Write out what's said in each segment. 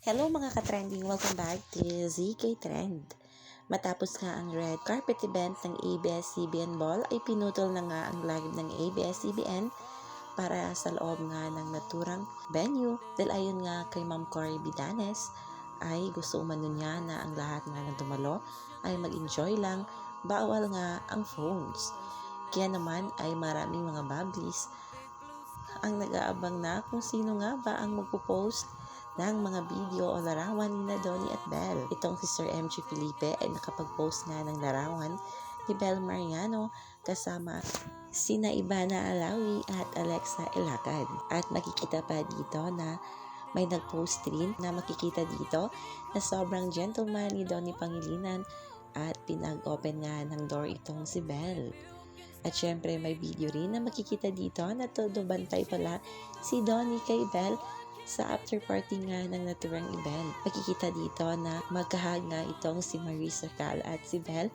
Hello mga ka-trending! Welcome back to ZK Trend. Matapos nga ang red carpet event ng ABS-CBN Ball ay pinutol na nga ang live ng ABS-CBN para sa loob nga ng naturang venue dahil ayon nga kay Ma'am Cory Bidanes ay gusto umano niya na ang lahat nga ng dumalo ay mag-enjoy lang, bawal nga ang phones. Kaya naman ay maraming mga bablis ang nag-aabang na kung sino nga ba ang magpo-post ng mga video o larawan ni Donnie at Belle. Itong si Sir MG Felipe ay nakapag-post nga ng larawan ni Belle Mariano kasama sina Ivana Alawi at Alexa Ilacad. At makikita pa dito na may nag-post rin na makikita dito na sobrang gentleman ni Donnie Pangilinan at pinag-open nga ng door itong si Belle. At syempre may video rin na makikita dito na todo bantay pala si Donnie kay Belle sa after party nga ng naturang event. Makikita dito na magkahag nga itong si Marisa Cal at si Belle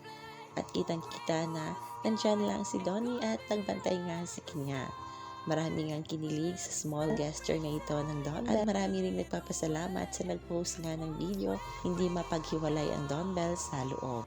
at kitang-kita na nandyan lang si Donnie at nagbantay nga sa kanya. Marami nga kinilig sa small gesture na ito ng Don at marami ring nagpapasalamat sa nag-post nga ng video, hindi mapaghiwalay ang Don Belle sa loob.